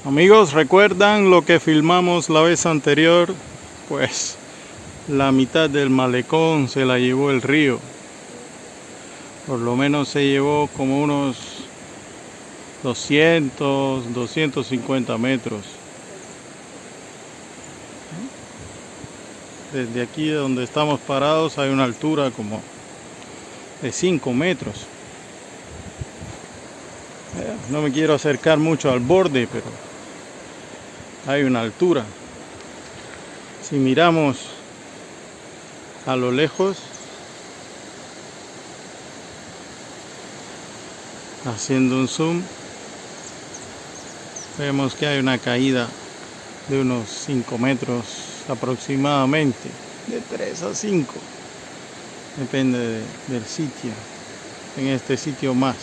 Amigos, ¿recuerdan lo que filmamos la vez anterior? Pues la mitad del malecón se la llevó el río. Por lo menos se llevó como unos 200, 250 metros. Desde aquí donde estamos parados hay una altura como de 5 metros. No me quiero acercar mucho al borde, pero hay una altura. Si miramos a lo lejos, haciendo un zoom, vemos que hay una caída de unos 5 metros aproximadamente, de 3 a 5, depende del sitio. En este sitio más,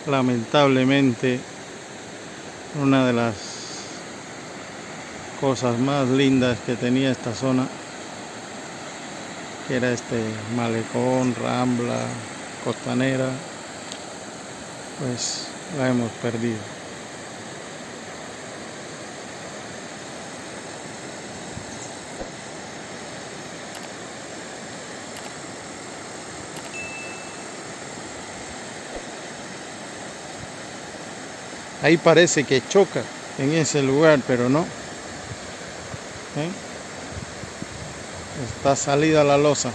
lamentablemente, una de las cosas más lindas que tenía esta zona, que era este malecón, rambla costanera, pues la hemos perdido. Ahí parece que choca en ese lugar, pero no. Está salida la losa.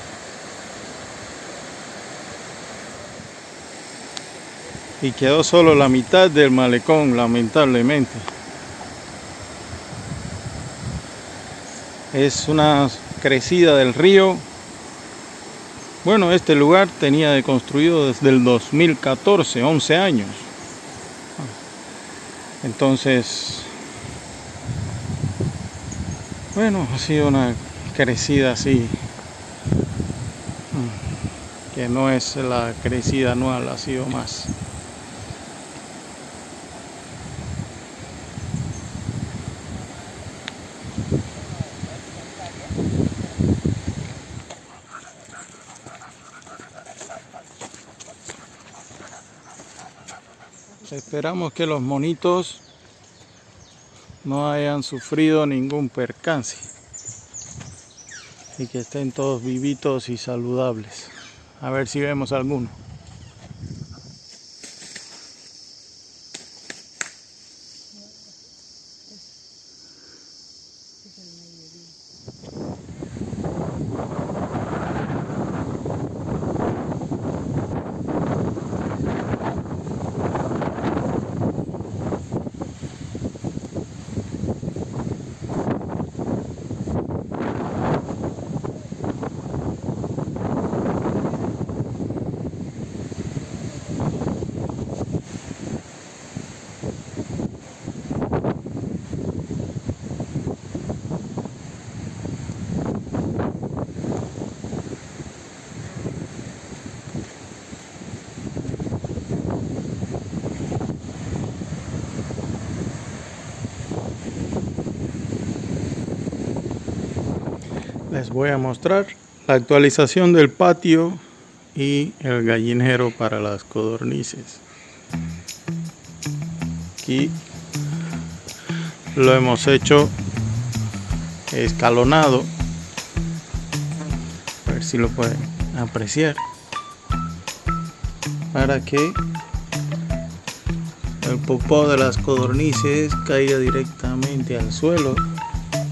Y quedó solo la mitad del malecón, lamentablemente. Es una crecida del río. Bueno, este lugar tenía de construido desde el 2014, 11 años. Entonces, bueno, ha sido una crecida así, que no es la crecida anual, ha sido más. Esperamos que los monitos no hayan sufrido ningún percance y que estén todos vivitos y saludables. A ver si vemos alguno. Les voy a mostrar la actualización del patio y el gallinero para las codornices. Aquí lo hemos hecho escalonado, a ver si lo pueden apreciar, para que el popó de las codornices caiga directamente al suelo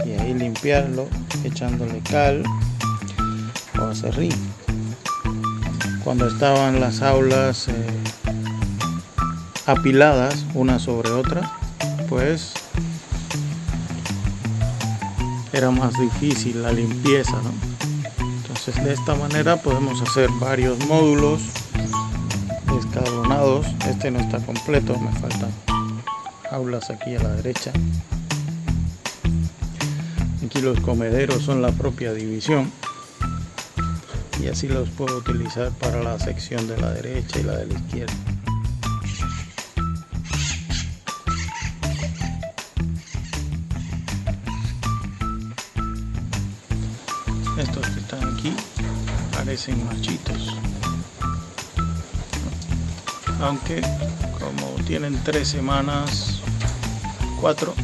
y ahí limpiarlo echándole cal o acerrín. Cuando estaban las aulas apiladas una sobre otra, pues era más difícil la limpieza, ¿no? Entonces de esta manera podemos hacer varios módulos escalonados. Este no está completo, me faltan aulas aquí a la derecha. Aquí los comederos son la propia división y así los puedo utilizar para la sección de la derecha y la de la izquierda. Estos que están aquí parecen machitos, aunque como tienen 3 semanas, 4.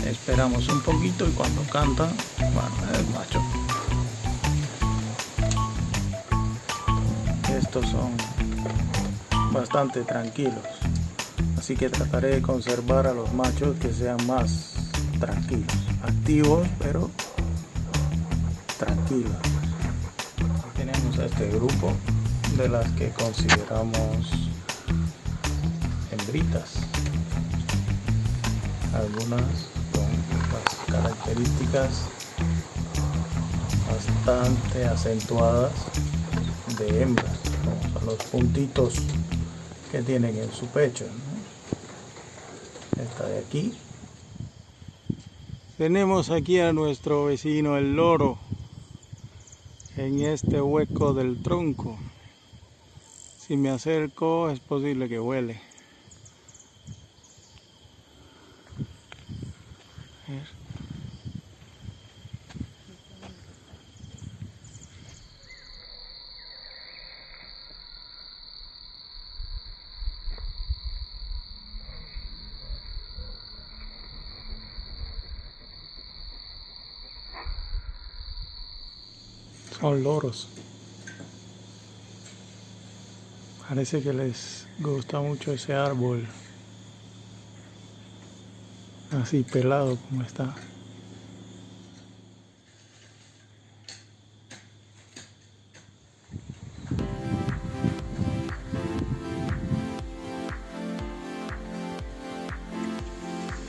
Esperamos un poquito y cuando cantan, bueno, es macho. Estos son bastante tranquilos, así que trataré de conservar a los machos que sean más tranquilos, activos pero tranquilos. Aquí tenemos a este grupo de las que consideramos hembritas, algunas con las características bastante acentuadas de hembra, como son los puntitos que tienen en su pecho, ¿no? Esta de aquí. Tenemos aquí a nuestro vecino el loro en este hueco del tronco. Si me acerco es posible que huele. A ver. Son loros. Parece que les gusta mucho ese árbol. Así pelado como está.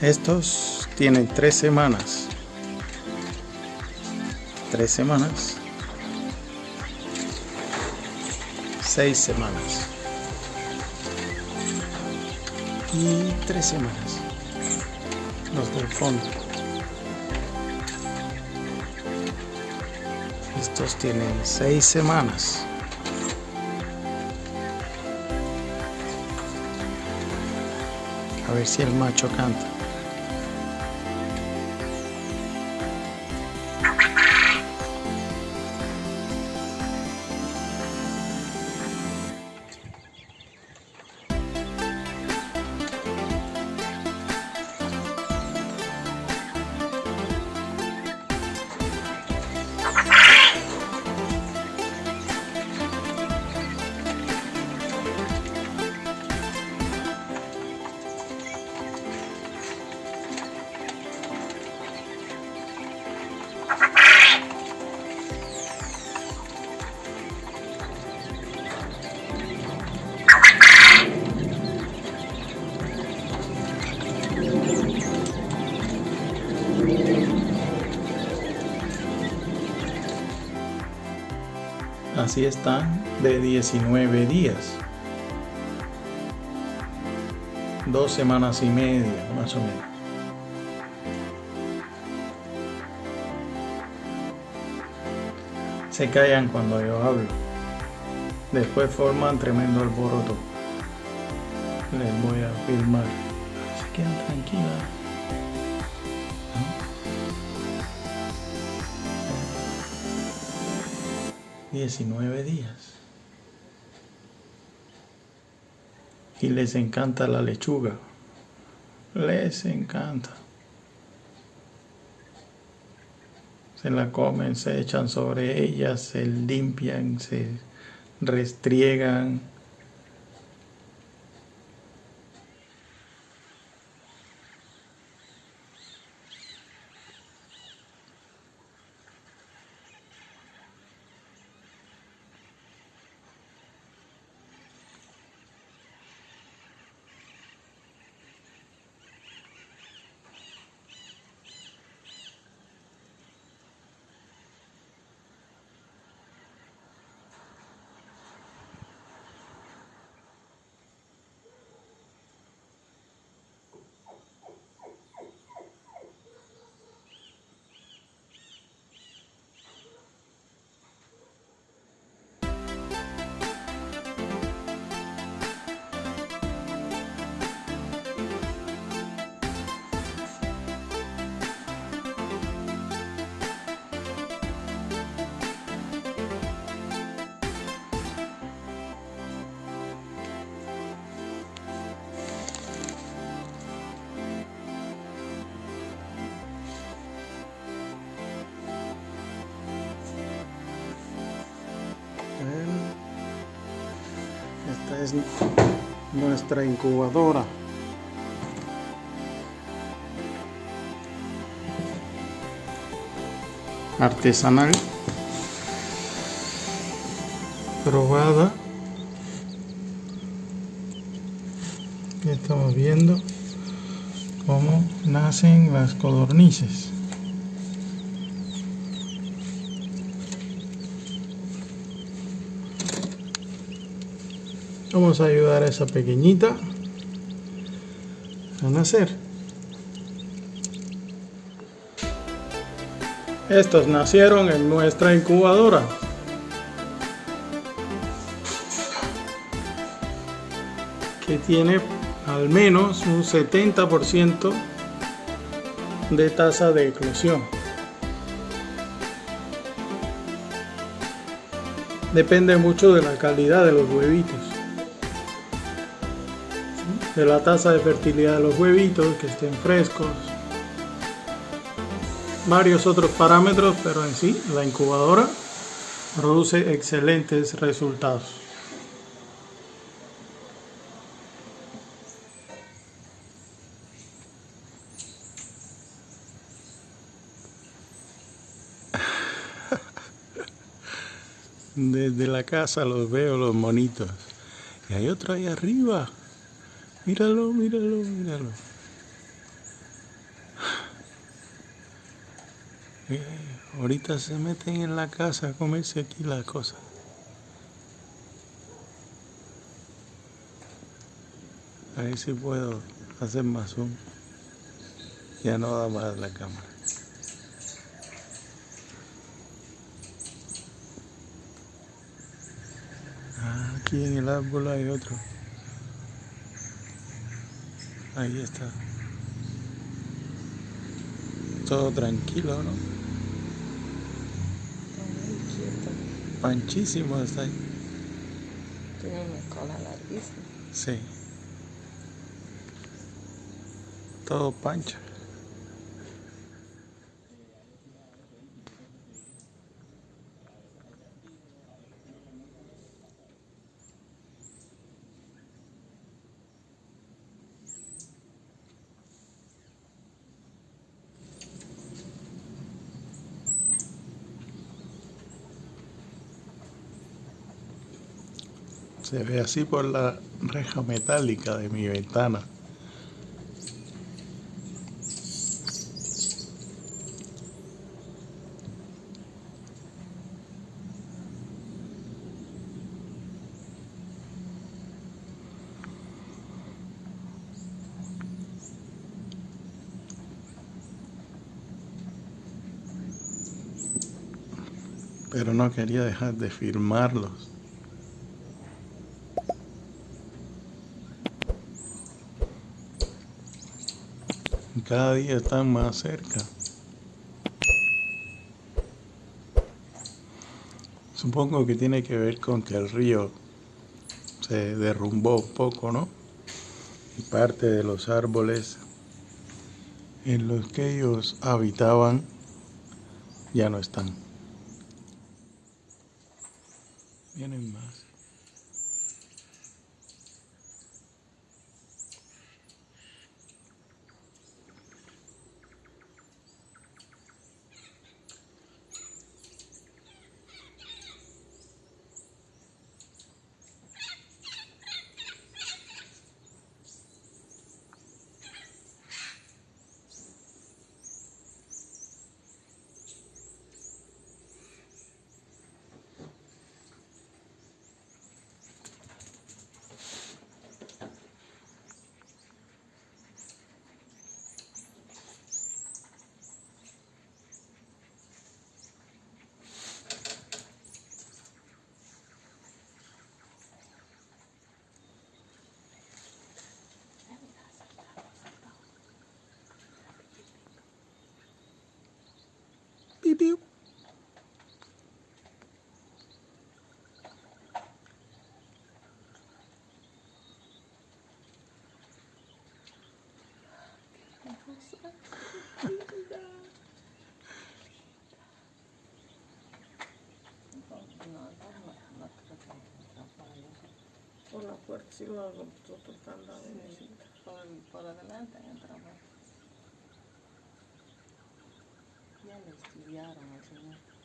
Estos tienen 3 semanas. 3 semanas. 6 semanas. Y 3 semanas. Los del fondo. Estos tienen 6 semanas. A ver si el macho canta. Así están de 19 días. 2 semanas y media, más o menos. Se callan cuando yo hablo. Después forman tremendo alboroto. Les voy a filmar. Se quedan tranquilas. 19 días. Y les encanta la lechuga. Les encanta. Se la comen, se echan sobre ella, se limpian, se restriegan. es nuestra incubadora. Artesanal, probada. Y estamos viendo cómo nacen las codornices. Vamos a ayudar a esa pequeñita a nacer. Estos nacieron en nuestra incubadora. Que tiene al menos un 70% de tasa de eclosión. Depende mucho de la calidad de los huevitos, de la tasa de fertilidad de los huevitos, que estén frescos, varios otros parámetros, pero en sí la incubadora produce excelentes resultados. Desde la casa los veo, los monitos. Y hay otro ahí arriba. Míralo, míralo, míralo. Ahorita se meten en la casa a comerse aquí las cosas. A ver si puedo hacer más zoom. Ya no da más la cámara. Aquí en el árbol hay otro. Ahí está. Todo tranquilo, ¿no? Panchísimo está ahí. Tiene una cola larguísima. Sí. Todo pancha. Se ve así por la reja metálica de mi ventana. Pero no quería dejar de filmarlos. Cada día están más cerca. Supongo que tiene que ver con que el río se derrumbó un poco, ¿no? Y parte de los árboles en los que ellos habitaban ya no están. Vienen más. Piu, piu. Uno fuerte si lo hago nosotros tan la bebecita. Por adelante entra más. Ya le estudiaron al Señor.